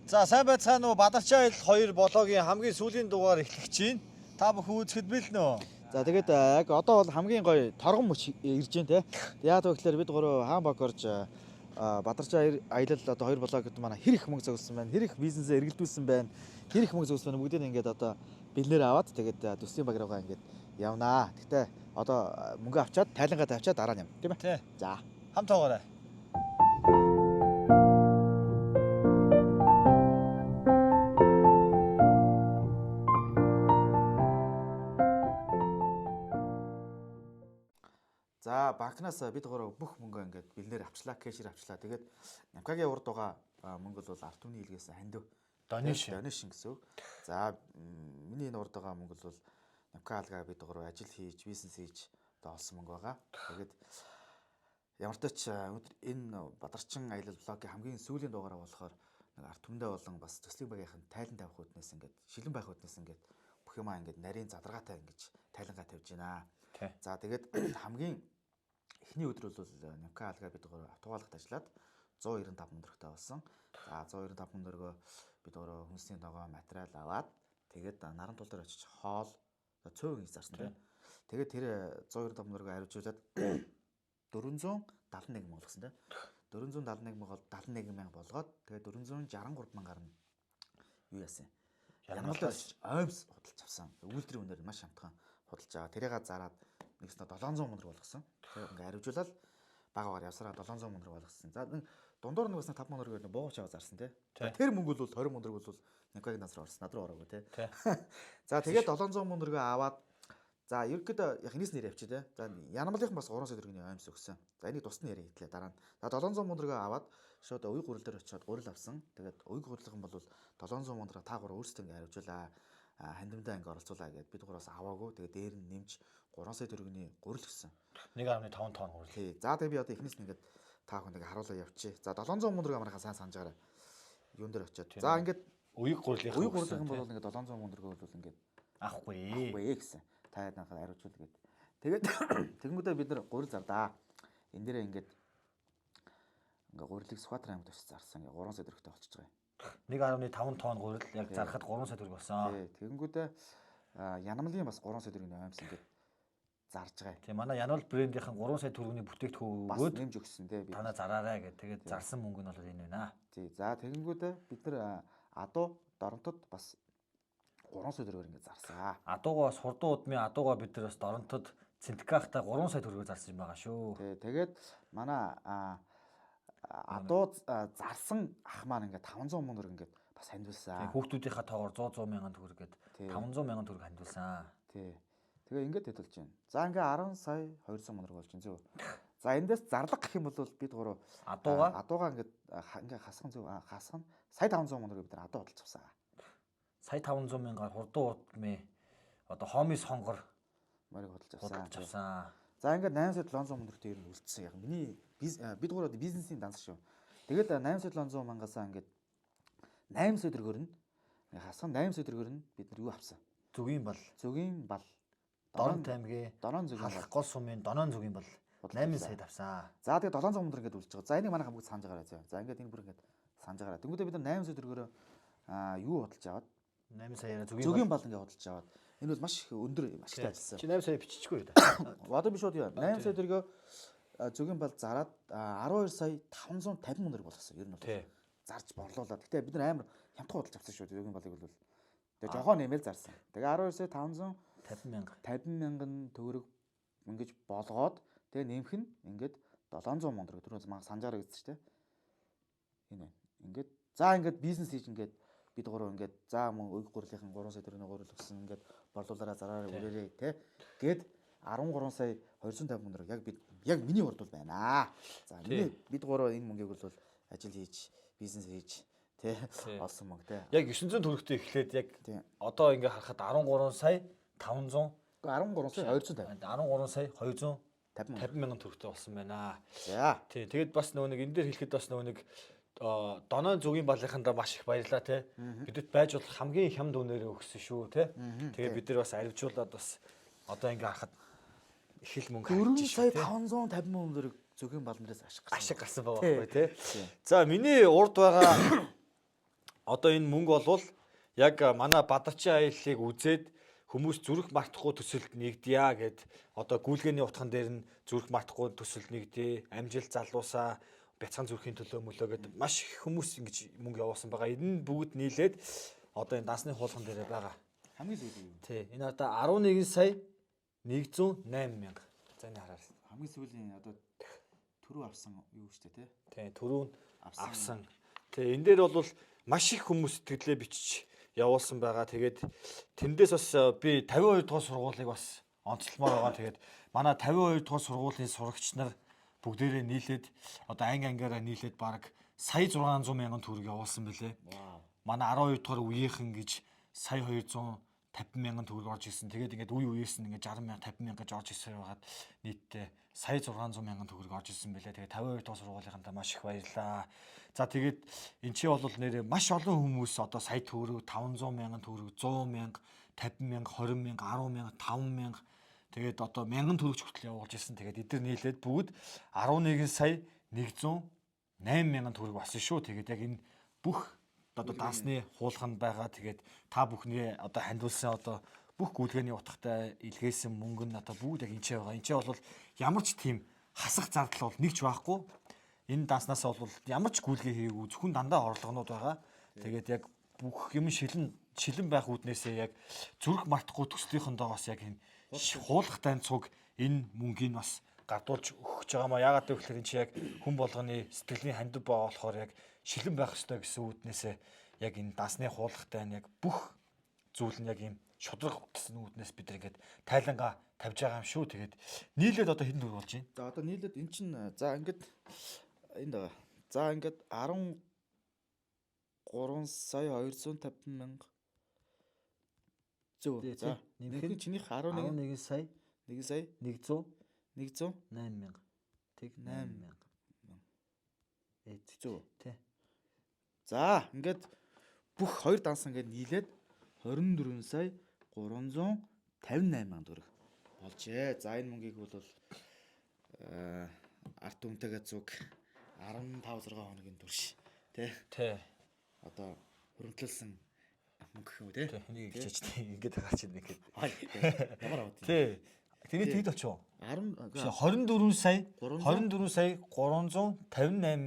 За сайн байцгаана уу Бадарчаа 2 блогийн хамгийн сүүлийн дугаар эхлэх чинь. Та бүхэн үзэхэд бэлэн үү? За тэгээд яг одоо бол хамгийн гоё торгон мөч ирж байна те. Яг тэгэхээр бид гурав хаан баг орж Бадарчаа аялал одоо 2 блогод манай хэр их мөнгө зогссон байна, хэр их бизнесээ эргэлдүүлсэн байна, хэр их мөнгө зогссон байна бүгдийг ингээд одоо бэлнээр аваад тэгээд төслийн баг руугаа ингээд явнаа. Гэтэ одоо мөнгө авчаад тайлангаа тавьчаад дараа нь юм тийм ээ. За хамтаагаарай. За банкнаас бид гурав бүх мөнгөө ингээд бэлнээр авчлаа, кэшээр авчлаа. Тэгээд Намкагийн урд байгаа мөнгө бол арт түмний илгээс хандив. Донешн гэсэн үг. За миний энэ урд байгаа мөнгө бол Намка алгаа бид гурав ажил хийж, бизнес хийж одоо олсон мөнгө байгаа. Тэгээд ямар ч тач өнөөдөр энэ Бадарчин аялал блогийн хамгийн сүүлийн дугаараа болохоор нэг арт түмэндээ болон бас төслийн багийнхан тайлан тавих үднээс ингээд шилэн байх үднээс ингээд бүх юмаа ингээд нарийн задаргаатай ингэж тайлангаа тавьж байна. За тэгээд хамгийн эхний өдөр бол Намка алгаа бид гурав автогаалгад ажиллаад 195 мянга төгрөгтэй болсон. За 195 мянга төгрөгөө бид гурав хүнсний ногоо материал аваад тэгээд наран тул дээр очиж хоол цөөн хийж зарсан тийм. Тэгээд тэр 195 мянга төгрөгөө хариуцуулаад 471 мянга болсон тийм. 471 мянга 71 мянга болгоод тэгээд 463 мянгаар нь юу яасан? Янгалаас оймс худалдаж авсан. Үйлдвэрийн үнээр маш хамтхан худалдаж аваа. Тэрийгээ зараад нэгснэ 700 мянга болгосон. Тэгээд ингээ хариуцуулаад багаар явсараа 700 мянга болгосон. За дундуур нэг бас 5 мянга төгрөг буугач аваа зарсан тий. Тэр мөнгө бол 20 мянга төгрөг бол Намкагийн насраа орсон. Над руу ороогүй тий. За тэгээд 700 мянга төгрөг аваад за ерөөдөө яг энэс нэр явчих тий. За Янамлынхан бас 300 төгрөгийн оймс өгсөн. За энийг тусны яриа хийлээ дараа нь. За 700 мянга төгрөг аваад шууд уян гурил дээр очиод гурил авсан. Тэгээд уян гурилхан бол 700 мянга та гурав өөрсдөө ингээ хариуцуулаа. Хандимдаа ингээ оролцуулаа гэдээ бид гураас аваагүй. Тэгээд дээр нь нэмж 3 сая төгрөгийн гурил өгсөн. 1.5 тонн гурил. Тий. За тэгээд би одоо эхнээс нь ингээ та хүн ингээ харуулаа явчих. За 700 мянга төгрөг амархан сайн санаж байгаарай. Юун дээр очиод. За ингээд уян гурилын бол ингээ 700 мянга төгрөг бол ингээ авахгүй гэсэн. Та яданахаа хариуцуул гээд. Тэгээд тэгэнгүүтээ бид нар гурил зардаа. Энд дээрээ ингээ гурилыг Сүхбаатар аймагт очиж зарсан. Ингээ 3 сая төгрөгтэй болчихж байгаа. 1.5 тонн гурил яг зархад 3 сая төгрөг болсон. Тий. Тэгэнгүүтээ Янамлын бас 3 сая төгрөгийн оймс ингээ зарж байгаа. Тийм манай Янал брэндийнхэн 3 сая төгрөгийн бүтээгдэхүүн өгөөд нэмж өгсөн тий. Танаа зараарай гэдэг. Тэгээд зарсан мөнгө нь бол энэ байна. Тий. За тэгэнгүүтээ бид нар адуу доронтод бас 3 сая төгрөгөөр ингээ зарсан. Адуугаа сурдуу удмын адуугаа бид нар бас доронтод Цэнтгэхтай 3 сая төгрөгөөр зарсан юм байгаа шүү. Тий. Тэгээд манай адуу зарсан ах маань ингээ 500 мянга төгрөг ингээ бас хандвалсан. Хүүхдүүдийнхаа тоогоор 100 мянган төгрөг гээд 500 мянган төгрөг хандвалсан. Тий. Тэгээ ингээд хэдүүлж байна. За ингээ 10 сая 200 мянга болж байна зөв. За эндээс зарлага гэх юм бол бид гурав адуугаа ингээ хасхан зөв хасхан сая 500 мянга төгрөг бид нар адуу худалдаж авсан. Сая 500 мянгаар хурдуу удмын одоо хомис хонгор морийг худалдаж авсан. За ингээд 8 сая 700 мянга төгрөг дээр нь үлдсэн. Яг миний бид гурав бизнесийн данс шүү. Тэгээд 8 сая 700 мянгасаа ингээд 8 сая төгрөгөөр нь хасхан 8 сая төгрөгөөр нь бид нар юу авсан? Зүгийн бал Дорон таймгийн Дорон зүгийн бал гол сумын Донон зүгийн бал 8 сая авсан. За тэгээд 700 мянга ингээд үлдэж байгаа. За энийг манайхан бүгд санаж байгаарай зөө. За ингээд энэ бүр ингээд санаж байгаарай. Тэнгүүдээ бид нар 8 сая төгрөгөөр юу худалдаж аваад 8 саяараа зүгийн бал ингээд худалдаж аваад энэ бол маш их өндөр ашигтай ажилласан. Чи 8 сая биччихгүй юу? Одоо би шууд яа 8 сая төгрөгөө зүгийн бал зараад 12 сая 550 мянга төгрөг болгосон. Ер нь бол зарж борлуулаад. Гэтэ бид нар амар хямдхан худалдаж авсан шүү. Зүгийн балыг бол тэгээ жоохон нэмэл зарсан. Тэгээ 12 сая 50 мянган төгрөг ингэж болгоод тэгээ нэмэх нь ингээд 700 мянга төгрөг түрүүн маань санжаараа гэсэн чинь энэ ингээд за ингээд бизнес хийж ингээд бид гурав ингээд за мөн уян гурилынхан 3 сая төгрөгийн гурил өгсөн ингээд борлуулаараа зараараа үрээрээ те гээд 13 сая 250 мянга төгрөг яг миний урд бол байна. За бид гурав энэ мөнгийг бол ажил хийж бизнес хийж те олсон мөнгө те. Яг 900 төгрөгтэй эхлээд яг одоо ингээ харахад 13 сая 500 13 сая 250 13 сая 250 мянган төгрөгтэй болсон байна. За. Тий. Тэгээд бас нөгөө нэг энэ дээр хэлэхэд бас нөгөө нэг Донон зүгийн балынхандаа маш их баярлаа те. Бидэд байж болох хамгийн хямд үнээрээ өгсөн шүү те. Тэгээд бид нар бас аривжуулаад бас одоо ингээ харахад их л мөнгө харж шүү. 4 сая 550 мянга төгрөг зүгийн балнаас ашиг гарсан байгаа байхгүй те. За миний урд байгаа одоо энэ мөнгө болвол яг манай Бадарчин аяллыг үзээд хүмүүс зүрх мартахгүй төсөлд нэгдъя гэд одоо гүйлгээний утхан дээр нь зүрх мартахгүй төсөлд нэгдээ, амжилт залуусаа бяцхан зүрхийн төлөө мөлөө гэд маш их хүмүүс ингэж мөнгө явуулсан байгаа. Энэ бүгд нийлээд одоо энэ дансны хуулган дээр байгаа. Хамгийн сүүлийн юу? Тий. Энэ одоо 11 сая 108 мянга. За энэ хараа. Хамгийн сүүлийн одоо түрүү авсан юу шүү дээ, тий. Түрүүн авсан. Тий. Энэ дээр бол маш их хүмүүс сэтгэлээ бичиж явуулсан байгаа. Тэгээд тэндээс бас би 52 дугаар сургуулийг бас онцлмоор байгаа. Тэгээд манай 52 дугаар сургуулийн сурагч нар бүгдээрээ нийлээд одоо ангиараа нийлээд баг сая 600 мянган төгрөг явуулсан бэлээ. Манай 12 дугаар үеийнхэн гэж сая 250 мянган төгрөг орж ирсэн. Тэгээд ингээд үе үеэс нь ингээд 60 мянга 50 мянга гэж орж ирсэн байгаад нийтдээ сая 600 мянган төгрөг орж ирсэн бэлээ. Тэгээд 52 дугаар сургуулийнхантаа маш их баярлаа. За тэгээд эн чинь бол нэрээ маш олон хүмүүс одоо сая төгрөг 500 мянган төгрөг 100 мянга 50 мянга 20 мянга 10 мянга 5 мянга тэгээд одоо мянган төгрөгч хүртэл явуулж ирсэн. Тэгээд эдгээр нийлээд бүгд 11 сая 108 мянган төгрөг болсон шүү. Тэгээд яг энэ бүх одоо дансны хуулганд байгаа. Тэгээд та бүхний одоо хандуулсан одоо бүх гүйлгээний утгатай илгээсэн мөнгө нь одоо бүгд яг энэчээ байгаа. Энэчээ бол ямар ч тийм хасах зардал бол нэг ч байхгүй. Энэ данснаас бол ямар ч гүйлгээ хийгээгүй зөвхөн дандаа орлогонууд байгаа. Тэгээд яг бүх юм шилэн байх үүднээсээ яг зүрх мартахгүй төслийнхөндоогоос яг энэ хуулгатай цуг энэ мөнгийг бас гадуулж өгч байгаа маа. Яагаад гэвэл энэ чи яг хүн болгоны сэтгэлийн хандив байгаа болохоор яг шилэн байх ёстой гэсэн үүднээсээ яг энэ дансны хуулгатай нь яг бүх зүйл нь яг юм шудраг гэсэн үүднээс бид нар ингээд тайлангаа тавьж байгаа юм шүү. Тэгээд нийлээд одоо хэдэн төгрөг болж байна? За одоо нийлээд эн чинь за ингээд энд байгаа. За ингээд 13 сая 250 мянга. Зөв. За нэмэх чинийх 11 сая 1 сая 108 мянга. Тэг 8 мянга. Зөв. Тэ. За ингээд бүх хоёр данс ингээд нийлээд 24 сая 358 мянга төгрөг болжээ. За энэ мөнгийг бол арт үнэтэйгээ зүг 15 6 хоногийн турш тий. Одоо хөрөнгөлсөн мөнгө гэх юм тий. Энийг хичээж тий. Ингээд гарч ирнэ гэхэд. Ямар аваад. Тий. Тэний тэгэд очив. 24 сая 358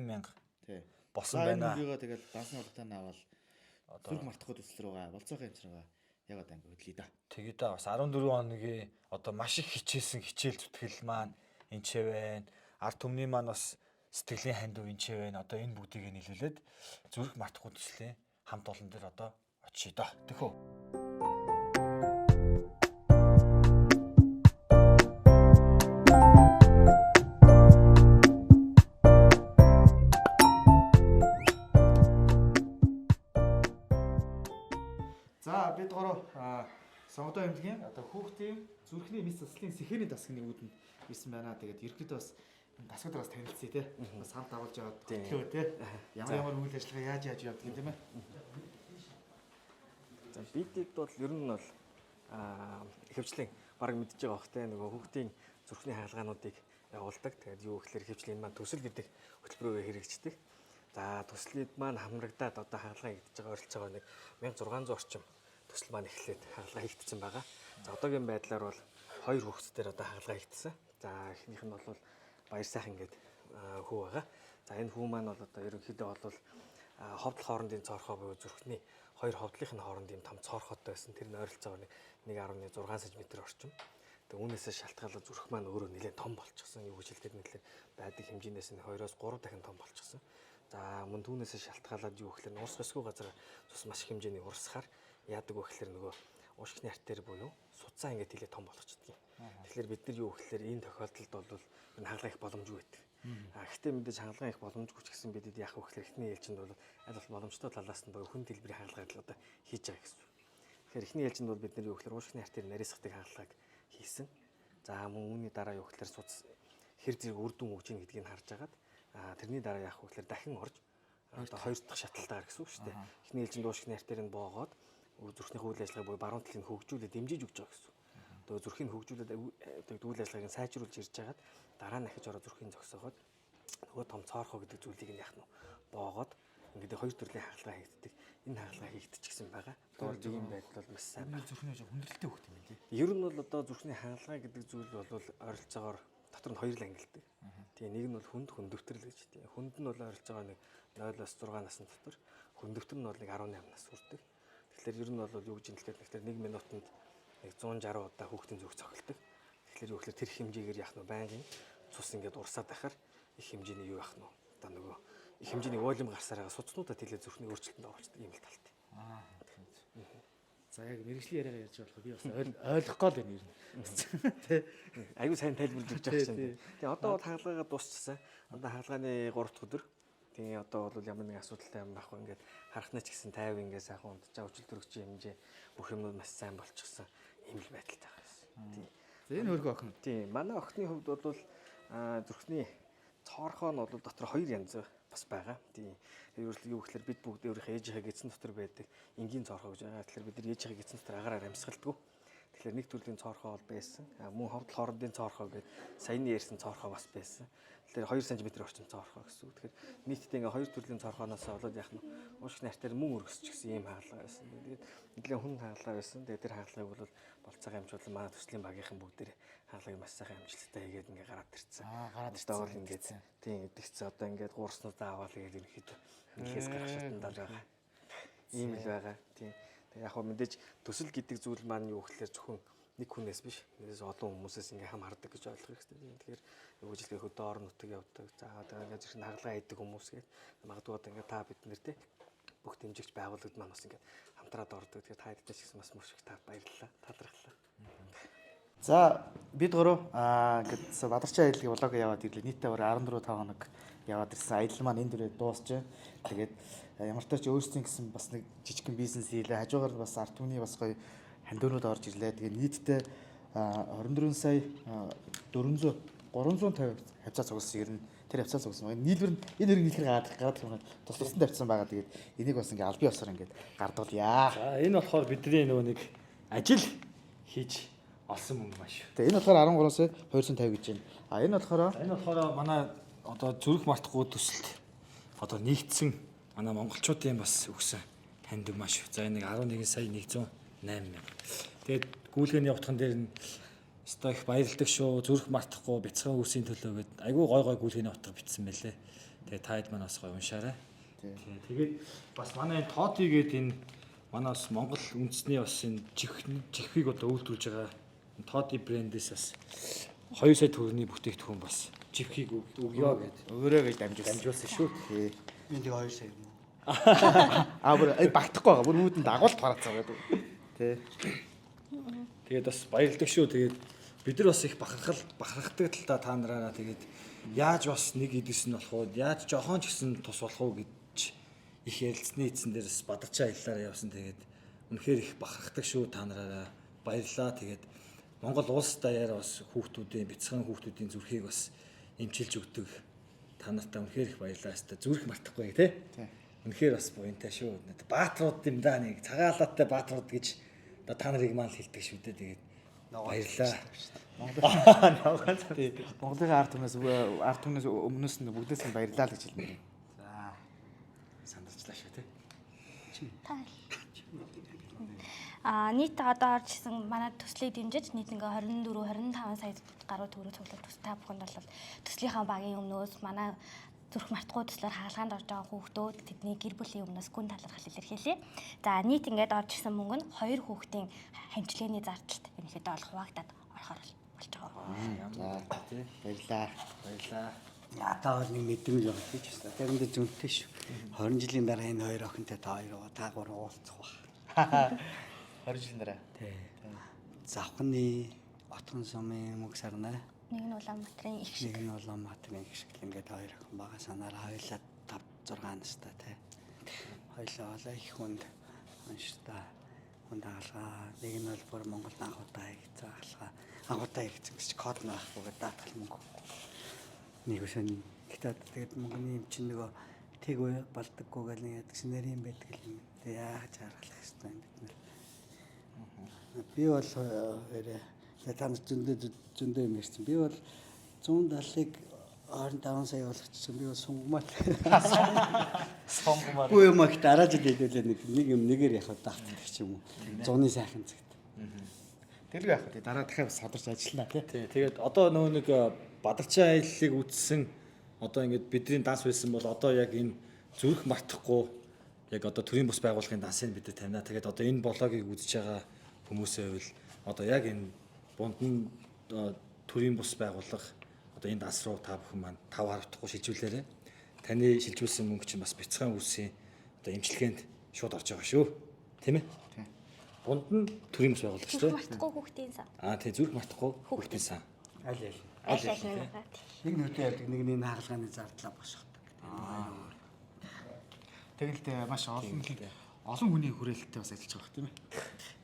мянга. Тий. Босон байна. Мөнгөөгөө тэгээд дансны урагтаа аваад зүрх мартахгүй төсөл рүүгээ болцоохон юмчраагаа ягаад анги хөдлөе да. Тэгээд бас 14 хоногийн одоо маш их хичээсэн хичээл зүтгэл маань энчээ байна. Арт түмний маань бас сэтгэлийн хандив энчээ байна. Одоо энэ бүгдийг нийлүүлээд зүрх мартахгүй төслийн хамт олон дээр одоо очие доо. Тэхүү. За бид гурав сонгодоо эмнэлгийн одоо хүүхдийн зүрхний мэс заслын сэхээний дасгны үүдэнд ирсэн байна. Тэгээд ерөөдөө бас дасгуудаас танилцъя те. Бас хамт авалж яваад хөтлөө те. Ямар үйл ажиллагаа яаж явдаг юм тийм ээ. За бидэд бол ер нь бол ихэвчлэн баг мэдж байгаа бохтой нөгөө хүүхдийн зүрхний хаалгаануудыг явуулдаг. Тэгээд юу гэхээр ихэвчлэн энэ маань төсөл гэдэг хөтөлбөрөөр хэрэгждэг. За төслүүд маань хамрагдаад одоо хаалгаа хийгдэж байгаа ойролцоогоо нэг 1600 орчим төсөл маань эхлээд хаалгаа хийгдсэн байгаа. За одоогийн байдлаар бол 2 хүүхдээр одоо хаалгаа хийгдсэн. За эхнийх нь бол баяр сайхан гэдэг хүү байгаа. За энэ хүү маань бол одоо ерөнхийдөө бол ховдол хоорондын цоорхоо буюу зүрхний хоёр ховдлынх нь хооронд юм том цоорхоотой байсан. Тэр нь ойролцоогоо 1.6 см орчим. Тэгээ үүнээсээ шалтгаалаад зүрх маань өөрөө нэлээд том болчихсон. Юу гэж хэлэхэд нэлээд байдаг хэмжээнээс нь 2-оос 3 дахин том болчихсон. За мөн түүнээсээ шалтгаалаад юу гэхээр уус басгүй газар цус маш их хэмжээний урсахаар яадаг вэ гэхээр нөгөө уушигны артер буюу судцаа ингээд хилээ том болгочдөг. Тэгэхээр бид нар юу гэхээр энэ тохиолдолд бол энэ хаалгаа их боломжгүй байдаг. Гэхдээ мэдээж хаалгаа их боломжгүй ч гэсэн бидэд яах вэ гэхээр эхний ээлжинд бол аль болох боломжтой талаас нь буюу хүн дэлбэрийн хаалгааг л одоо хийж байгаа гэсэн. Тэгэхээр эхний ээлжинд бол бид нар юу гэхээр уушигны артер нарийсгадаг хаалгааг хийсэн. За мөн үүний дараа юу гэхээр судас хэр зэрэг үр дүн өгч ийн гэдгийг харж агаад тэрний дараа яах вэ гэхээр дахин орж одоо хоёр дахь шаталтаар гэсэн үг шүү дээ. Эхний ээлжинд уушигны артерийг боогоод зүрхний үйл ажиллагааг буюу баруун талыг хөгжүүлээд дэмжиж өгч байгаа гэсэн. Тэгээ зүрхийг хөгжүүлээд үйл ажиллагааг сайжруулж ирж хагаад дараа нь ахиж ороо зүрхийн зогсоогоод нөгөө том цоорхоо гэдэг зүйлийг нь яах нь боогоод ингээд хоёр төрлийн хагалгаа хийгддэг. Энэ хагалгаа хийгдчихсэн байгаа. Тэгэхээр ийм байдал бол маш сайн байна. Зүрхний хүндрэлтэй хөхт юм лээ. Ер нь бол одоо зүрхний хагалгаа гэдэг зүйл бол ойролцоогоор дотор нь хоёр л ангилдаг. Тэгээ нэг нь бол хүнд хүндөвтрэл гэж. Тэгээ хүнд нь бол ойролцоогоор нэг 0-6 насны дотор, хүндөвтөр нь бол нэг 18 нас хүрдэг. Тэгэхээр ер нь бол юу гэж хэлэхэд 1 минутанд нэг 160 удаа хүүхдийн зүрх цохилдог. Тэгэхээр юу гэхээр тэр хэмжээгээр яах нь байнгын цус ингээд урсаад байхаар их хэмжээний юу яах нь одоо нөгөө их хэмжээний волюм гарсараа судснуудаа тэлээ зүрхний өөрчлөлтөнд оруулдаг юм л талт. За яг мэрэгжлийн яриагаа ярьж байгаа би бас ойлгох гол байна ер нь. Тэ. Аюу сайн тайлбарлаж өгч байгаа чинь. Тэгээ одоо бол хаалгаагаа дуусчихсан. Одоо хаалгааны 3 дахь өдөр. Тэгээ одоо бол ямар нэг асуудалтай юм байхгүй ингээд харахнаа ч гэсэн 50 ингээд сайхан унтчаа өчл төрөгчийн хэмжээ бүх юмнууд маш сайн болчихсон юм л байдалтай байгаа юм. За энэ хөргөө охин. Тийм манай охины хувьд бол зүрхний цоорхоо нь бол дотор 2 янз бас байгаа. Тийм ерөөсөө юу гэхээр бид бүгд өөрийнхөө ээжийнхээ гидсэн дотор байдаг энгийн цоорхоо гэж байгаа. Тэгэхээр бид нар ээжийнхээ гидсэн дотор агаараар амьсгалдаг. Тэгэхээр нэг төрлийн цоорхоо бол байсан. Мөн ховдол хоорондын цоорхоо гэдэг саяны ярьсан цоорхоо бас байсан. Тэгэхээр 2 см орчим цоорхоо гэсэн үг. Тэгэхээр нийтдээ ингээ 2 төрлийн цоорхооноос болоод яах нь уушгины артер мөн өргөсчихсэн ийм хаалгаа байсан. Тэгээд нэлээд хүн хаалгаа байсан. Тэгээд тэр хаалгыг бол болцоогоо амжуулан манай төслийн багийнхан бүгдээр хаалгыг маш сайхан амжилттай хийгээд ингээ гараад ирсэн. Гараад ирсэн. Одоо бол ингээд тийм эдгцээ одоо ингээд гуурснуудаа аваад тэгээд ерөнхийдөө нэлээс гарах шатанд байгаа. Ийм л байгаа. Тийм. Тэгээд яг хөө мэдээж төсөл гэдэг зүйл маань юу гэхээр зөвхөн нэг хүнээс биш. Нэгээс олон хүмүүсээс ингээ хам хардаг гэж ойлгох хэрэгтэй. Тэгэхээр юу гэж хэлэх хөдөө орон нутаг явдаг. За одоо ингээ зэрэг хагалгаа хийдэг хүмүүс гээд магадгүй одоо ингээ та бид нэр те бүх дэмжигч байгууллагад маань бас ингээ хамтраад ордог. Тэгэхээр та хэдтэй ч гэсэн бас маш их та баярлалаа. Талархлаа. За бид гурав ингээд Бадарчин аяллаа влог яваад ирлээ. Нийтдээ бараг 14-5 хоног яваад ирсэн. Аялал маань энэ дөрөв дуусч. Тэгээд ямар ч тач өөрсдийн гэсэн бас нэг жижигхэн бизнес хийлээ. Хажуугаар бас арт түмний бас гоё хандуунууд орж ирлээ. Тэгээд нийтдээ 24 сая 350 хавцаа цугсан ер нь тэр хавцаа цугсан. Нийлбэр нь энэ хэрэг нийлхэр гараад юм тусласан тавьсан байгаа. Тэгээд энийг бас ингээ албан ёсоор ингээ гардуулъя. За энэ болохоор бидний нөгөө нэг ажил хийж олсон мөнгө маш. Тэгээ энэ болохоор 13 сая 250 гэж байна. А энэ болохоор манай одоо зүрх мартахгүй төсөлт одоо нэгдсэн манай монголчуудын бас өгсөн хандив маш. За энэ 11 сая 108 мянга. Тэгээд гүйлгээний явуулган дээр нь өстой их баярлдаг шүү. Зүрх мартахгүй бяцхан үүсийн төлөө гээд айгүй гой гүйлгээний утга бичсэн байлээ. Тэгээд та хэд маань бас гой уншаарай. Тэгээд бас манай энэ тоотигээд энэ манай бас Монгол үндэсний бас энэ чихвийг одоо үйлдвэрлэж байгаа Тоти брэндээс бас 2 сая төгрөгийн бүтээгдэхүүн бас чихвийг өгье гэдэг. өөрөө гэж дамжуулсан шүү. Тий. Энд 2 сая юм уу? Бүр багтахгүй байгаа. Бүр үүдэн дагуулт гарацсан гэдэг. Тий. Тэгээд бас баярлдаг шүү. Тэгээд бид нар бас их бахархдаг л та нараараа тэгээд яаж бас нэг идэс нь болох уу? Яаж жохон ч гэсэн тус болох уу гэж их ярилцсны эзэн дээрс Бадарчин аяллаараа явсан. Тэгээд үнэхээр их бахархдаг шүү та нараараа. Баярлалаа. Тэгээд Монгол улс даяар бас хүүхдүүдийн бяцхан хүүхдүүдийн зүрхийг бас эмчилж өгдөг. Та нартай үнэхээр их баярлалаа. Зүрх мартахгүй тий. Үнэхээр бас буянтай шүү. Баатрууд юм да нэг цагаалаатай баатрууд гэж одоо та нарыг маань хэлдэг шүү дээ. Тэгээд баярлалаа. Монголын арт түмнээс өмнөөс нь бүгдээс нь баярлалаа гэж хэлмээр. За. Сандарчлаа шүү тий. Нийт одоо оржсэн манай төслийг дэмжиж нийт ингээ 24-25 сая гаруй төгрөг цуглах төстэй бүхэнд бол төслийнхаа багийн өмнөөс манай зүрх мартахгүй төслөөр хаалгаанд орж байгаа хүүхдүүд тэдний гэр бүлийн өмнөөс гүн талархал илэрхийлье. За нийт ингээд оржсэн мөнгө нь 2 хүүхдийн хамчилгээний зардлт ерөнхийдөө бол хуваагдаад орохоор болж байгаа. За тий. Баярлалаа. Баярлалаа. Ятаа бол нэг мэдрэмж байгаа гэж байна. Тэрэнд зүнтэй шүү. 20 жилийн дараа энэ хоёр охинтой та хоёр та гурав уулзах ба. 20 жилийн дараа. Тий. Завхны Отгон сумын мөг сарнаа. Нэг нь Улаанбаатарын их шиг. Нэг нь Улаанбаатарын их шиг ингээд хоёр охин байгаа санаараа хоёлаа 5 6 настай тий. Хоёлаа олоо их хүнд унштай. Хүнд хаалгаа. Нэг нь бол бүр Монголд анхудаа хийгдсэн хаалгаа. Анхудаа хийгдсэн гэж код нь байхгүй даатгал мөнгө. Нэг үсэн гэхдээ тэгээд мөнгөний юм чинь нөгөө тэг болдоггүй гэл нэг ядгсан нэрийн байдаг юм. Тэг яаж харгалах хэвээр бид нар. Би бол та нар зөндөө юм ярьсан. Би бол 170-ыг 25 сая болгочихсон. Би бас сунгамаа. Сонгомоор. Үгүй юм их дараа жил хэлүүлээ нэг юм нэгээр явах даахдаг ч юм уу. Зуны сайхан цагт. Тэргүй яах вэ? Дараа дахиад садарч ажиллана тий. Тий. Тэгээд одоо нөгөө нэг Бадарчин аяллыг үзсэн одоо ингээд бидний данс байсан бол одоо яг энэ зүрх мартахгүй яг одоо төрийн бус байгууллагын дансыг бид тавина. Тэгээд одоо энэ блогийг үзэж байгаа хүмүүсээ байвал одоо яг энэ Бундан төрийн бус байгууллага одоо энэ данс руу та бүхэн маань 5 харавдахгүй шилжүүлээрэ. Таны шилжүүлсэн мөнгө чинь бас бяцхан үлсийн одоо эмчилгээнд шууд орж байгаа шүү. Тийм ээ? Тийм. Бундан төрийн бус байгууллага шүү. Мартахгүй хүүхдийн сан. Тийм зүрх мартахгүй хүүхдийн сан. Аль нэг. Нэг нүдэ явдаг нэг нь хаалгааны зардлаа бошгодог. Тэгэл маш олон хүний хүрээлэлтэй бас ажиллаж байгаа тийм ээ.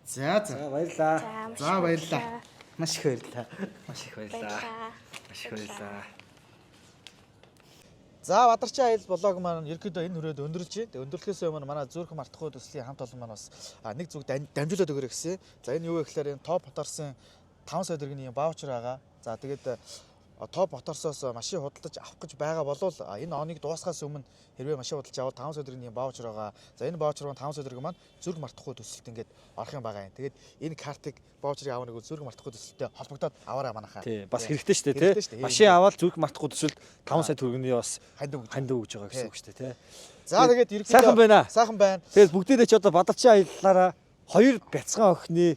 За Баярлаа. За баярлалаа. Маш их баярлалаа. Маш их баярлалаа. Маш их баярлалаа. За Бадарчин аял блог маань ерөөдөө энэ хүрээд өндөрлж байна. Өндөрлөхөөс өмнө манай зүрх мартахгүй төслийн хамт олон маань бас нэг зүг дамжуулаад өгөрэй гэсэн. За энэ юу вэ гэхээр энэ топ моторсын 5 сая төгрөгийн ваучер байгаа. За тэгээд топ моторсоос машин худалдаж авах гэж байгаа болвол энэ оныг дуусгахаас өмнө хэрвээ машин худалдаж авал 5 сая төгрөгийн ваучер байгаа. За энэ ваучер маань 5 сая төгрөг маань зүрх мартахгүй төсөлт ингээд орох юм байгаа юм. Тэгээд энэ картыг ваучерыг авах нэг зүрх мартахгүй төсөлтөд холбогдоод аваарай манайхаа. Тий, бас хэрэгтэй шүү дээ, тий. Машин аваад зүрх мартахгүй төсөлд 5 сая төгрөгийн бас хандив өгж байгаа гэсэн үг шүү дээ, тий. За тэгээд ерөнхийдөө сайхан байна. Сайхан байна. Тэгээд бүгдээрээ ч одоо Бадарчин аяллаараа 2 бяцхан охины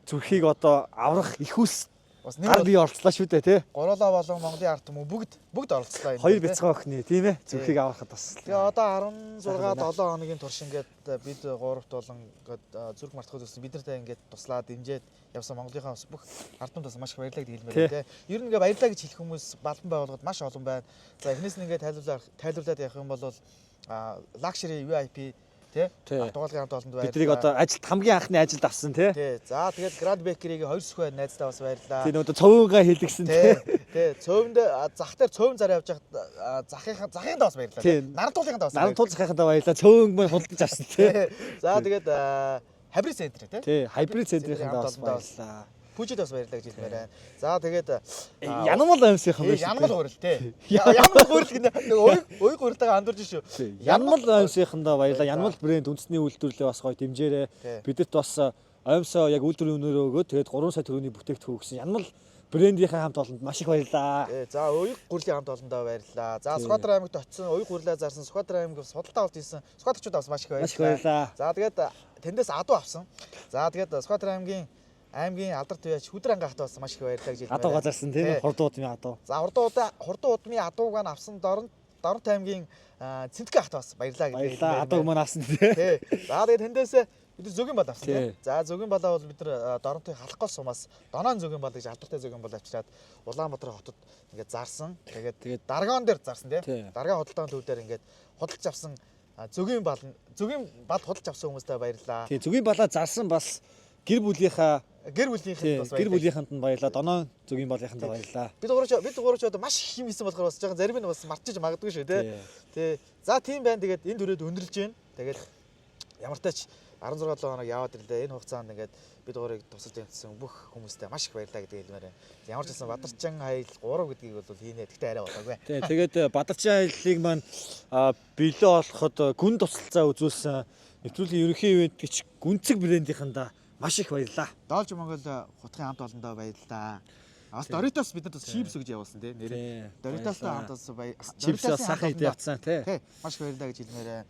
зүрхийг одоо аврах их үс бас нэг бие оролцлоо шүү дээ, тий. Гуруула болон Монголын ард түмэн бүгд оролцлоо энэ. 2 бяцхан охины тийм ээ зүрхийг аврахад бас. Тэгээ одоо 16 7 хоногийн турш ингээд бид гуравт болон ингээд зүрх мартахгүй төсөл бид нартай ингээд туслаад дэмжиж явсан Монголынхаа бүх ард түмэнд бас маш их баярлалаа гэж хэлмээр байна, тий. Ер нь ингээд баярлалаа гэж хэлэх хүмүүс балбан байгууллагад маш олон байна. За эхнээс нь ингээд тайлбарлаад явах юм бол luxury VIP тий. Автоголын хамт олонд баярлалаа. Биднийг одоо ажилд хамгийн анхны ажилд авсан тий. Тий. За тэгээд Grand Bakery-гийн 2 сүхбай найздаа бас баярлалаа. Тийм одоо цовынгаа хэлгсэн тий. Тий. Цовинд зах дээр цовин зараа явж байхад захынхаа бас баярлалаа. Нарантуулынхаа бас. Нарантуулынхаа баярлалаа. Цовинг маань худалдаж авсан тий. За тэгээд Hybrid Center тий. Тий. Hybrid Center-ийн бас баярлалаа. Пүүжид бас баярлалаа гэж хэлмээр байна. За тэгээд Янамал амьсынхан байж. Янамал гурил тий. Янамал гурил гэнэ нэг уй гурилтайгаа андуурж шүү. Янамал амьсынхандаа баярлалаа. Янамал брэнд үндэсний үйлдвэрлэлээ бас гоё дэмжээрэй. Бидэд бас амьсаа яг үйлдвэрийн үнээрээ өгөөд тэгээд 3 сая төгрөгийн бүтээгдэхүүн өгсөн. Янамал брендийнхээ хамт олонд маш их баярлалаа. За уй гурилын хамт олондоо баярлалаа. За Сүхбаатар аймагт очисон уй гурилаа зарсан Сүхбаатар аймаг судалтай авалт хийсэн Сүхбаатарчууд бас маш их баярлалаа. За тэгээд тэндээс адуу авсан. За тэгээд Сүхбаатар аймгийн алдар туяач Хүдэр ангаахт бас маш их баярлалаа гэж хэлмээр. Адуу газарсан тийм хурдан удмын адуу. За хурдан удмын адууг маань авсан Дорнот аймгийн Цэнтгэн ахт бас баярлалаа гэж хэлмээр. Адууг маань авсан тийм. За тэгээд тэндээс бид зөгийн бал авсан тийм. За зөгийн балаа бол бид нар Дорнотын халахгүй сумаас Донон зөгийн бал гэж алдартай зөгийн бал авчираад Улаанбаатар хотод ингээд зарсан. Тэгээд Даргаон дээр зарсан тийм. Даргаа худалдааны төв дээр ингээд худалдаж авсан зөгийн бал худалдаж авсан хүмүүстээ баярлалаа. Тийм зөгийн балаа зарсан бас гэр бүлийнхэнд нь баярлалаа. Доноо зөгийн балынханд баярлалаа. Бид гурав ч одоо маш их юм хийсэн болохоор бас жоохон зарим нь бас мартчих магадгүй шүү тий. За тийм байна. Тэгээд энэ төрөд өндөрлж байна. Тэгээд ямар тач 16 7 хоног яваад ирлээ. Энэ хугацаанд ингээд бид гурыг тусалж явуулсан бүх хүмүүстээ маш их баярлалаа гэдэг хэлмээр байна. Ямар ч байсан Бадарчин аял 3 гэдгийг бол хийнэ. Тэгтээ арай болоогүй. Тий. Тэгээд Бадарчин аяллыг маань бэлээ олоход гүн тусалцаа үзүүлсэн нэвтрүүлгийн ерөнхий ивент гэж гүнцэг брэндийнхандаа маш их баярлалаа. Доолж Монгол хутгын хамт олондоо баярлалаа. Бас Doritos бидэд бас чипс өгж явуулсан тий нэрээ. Doritos-тай хамт олсон чипс сайхан идэ явцсан тий. Маш их баярлалаа гэж хэлмээр байна.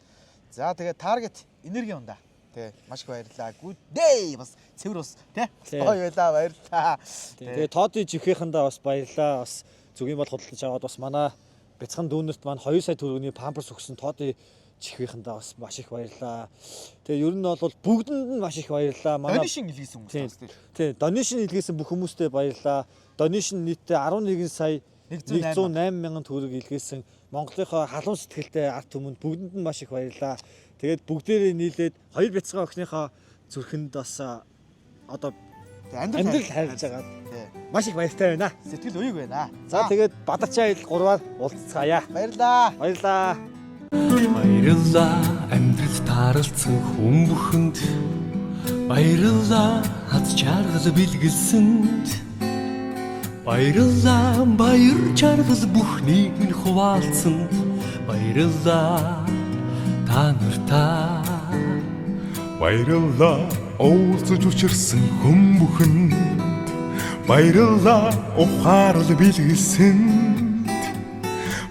За тэгээд Target энерги унда тий маш их баярлалаа. Good day бас цэвэр ус тий. Гоё байлаа баярлалаа. Тэгээд Тоодын жихээхэндээ бас баярлалаа. Бас зүгийн бол худалдаж аваад бас манай бяцхан дүүнерт маань 2 сая төгрөгийн памперс өгсөн Тоодын чихвийнхандаа бас маш их баярлалаа. Тэгээ ер нь бол бүгдэнд нь маш их баярлалаа. Манай донешн илгээсэн хүмүүст тий. Донешн илгээсэн бүх хүмүүстээ баярлалаа. Донешн нийтдээ 11 сая 108 мянган төгрөг илгээсэн Монголынхоо халуун сэтгэлтэй ард түмэнд бүгдэнд нь маш их баярлалаа. Тэгээд бүгдээрээ нийлээд 2 бяцхан охиныхоо зүрхэнд бас одоо амьдрал хайрлаж байгаа. Маш их баяртай байна. Сэтгэл уйг байна. За тэгээд Бадарчин аял 3-аар уулзцаая. Баярлалаа. Баярлалаа. Баярлалаа амьдрал тааралцсан хүн бүхэнд. Баярлалаа хаз чаргал бэлгэлсэнд. Баярлалаа баяр жаргал бүхнийг минь хуваалцсан баярлалаа та нартай баярлалаа уулзаж учирсан хүм бүхэнд баярлалаа ухаарл бэлгэлсэнд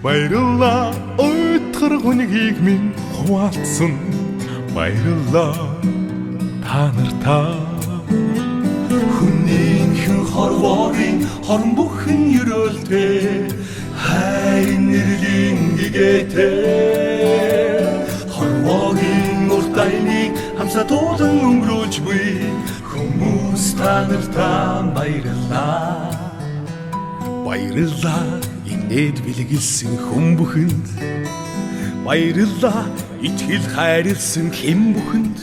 баярлалаа өтгөр хүнгийг минь хуваалцсан баярлалаа та нартай Хүнийхэн хорвоогийн хорн бүхэн ерөөлтэй хайрын нэрлийн гэгээтэй хорвоогийн урт айныг хамсатуулан өнгөрүүлж буй хүмүүс та нартай баярлалаа баярлалаа инээд бэлгэлсэн хүн бүхэнд баярлалаа итгэл хайрлсан хэм бүхэнд